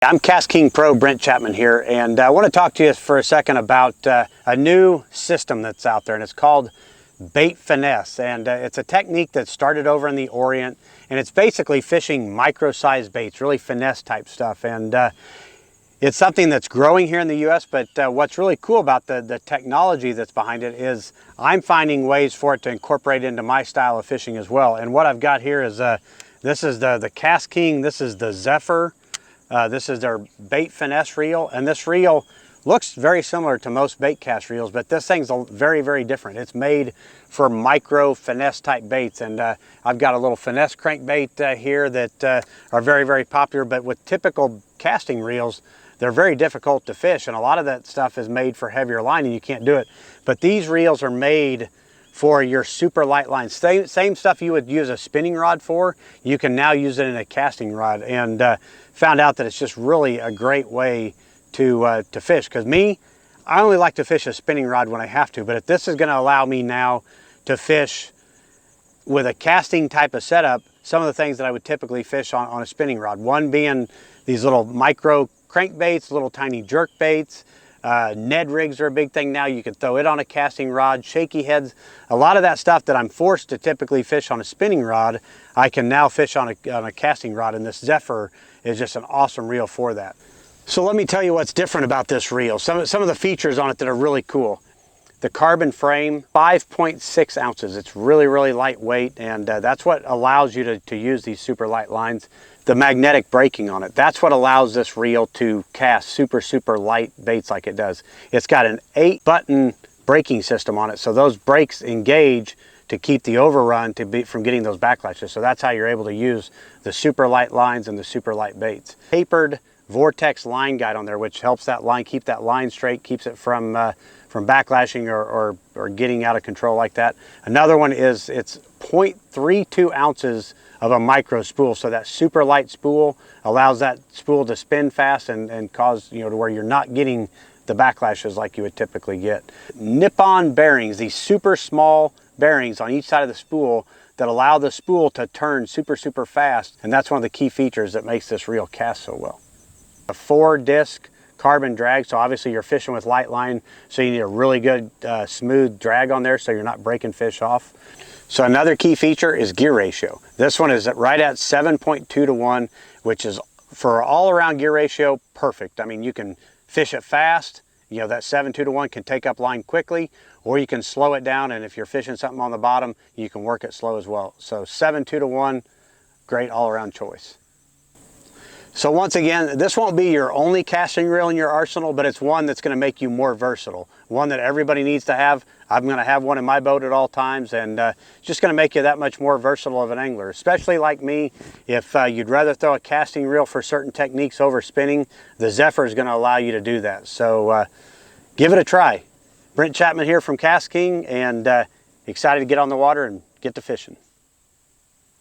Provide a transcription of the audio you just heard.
I'm KastKing Pro Brent Chapman here, and I want to talk to you for a second about a new system that's out there, and it's called bait finesse. And it's a technique that started over in the Orient, and it's basically fishing micro-sized baits, really finesse type stuff. And it's something that's growing here in the U.S., but what's really cool about the technology that's behind it is I'm finding ways for it to incorporate into my style of fishing as well. And what I've got here is this is the KastKing, this is the Zephyr. This is their bait finesse reel, and this reel looks very similar to most bait cast reels, but this thing's very, very different. It's made for micro finesse type baits, and I've got a little finesse crankbait here that are very, very popular, but with typical casting reels, they're very difficult to fish, and a lot of that stuff is made for heavier line and you can't do it. But these reels are made for your super light lines. Same stuff you would use a spinning rod for, you can now use it in a casting rod, and found out that it's just really a great way to fish. Because I only like to fish a spinning rod when I have to, but if this is going to allow me now to fish with a casting type of setup, some of the things that I would typically fish on a spinning rod. One being these little micro crankbaits, little tiny jerk baits. Ned rigs are a big thing now. You can throw it on a casting rod, shaky heads. A lot of that stuff that I'm forced to typically fish on a spinning rod, I can now fish on a casting rod, and this Zephyr is just an awesome reel for that. So let me tell you what's different about this reel. Some of the features on it that are really cool. The carbon frame, 5.6 ounces. It's really, really lightweight, and that's what allows you to use these super light lines. The magnetic braking on it, that's what allows this reel to cast super, super light baits like it does. It's got an 8-button braking system on it, so those brakes engage to keep the overrun from getting those backlashes. So that's how you're able to use the super light lines and the super light baits. Tapered vortex line guide on there, which helps that line, keep that line straight, keeps it from backlashing or getting out of control like that. Another one is it's 0.32 ounces of a micro spool. So that super light spool allows that spool to spin fast and cause, to where you're not getting the backlashes like you would typically get. Nippon bearings, these super small bearings on each side of the spool that allow the spool to turn super, super fast. And that's one of the key features that makes this reel cast so well. A 4-disc carbon drag, so obviously you're fishing with light line, so you need a really good smooth drag on there so you're not breaking fish off. So another key feature is gear ratio. This one is right at 7.2 to 1, which is for all around gear ratio, perfect. I mean, you can fish it fast, that 7.2 to 1 can take up line quickly, or you can slow it down, and if you're fishing something on the bottom, you can work it slow as well. So 7.2 to 1, great all around choice. So once again, this won't be your only casting reel in your arsenal, but it's one that's going to make you more versatile. One that everybody needs to have. I'm going to have one in my boat at all times, and just going to make you that much more versatile of an angler. Especially like me, if you'd rather throw a casting reel for certain techniques over spinning, the Zephyr is going to allow you to do that. So give it a try. Brent Chapman here from KastKing, and excited to get on the water and get to fishing.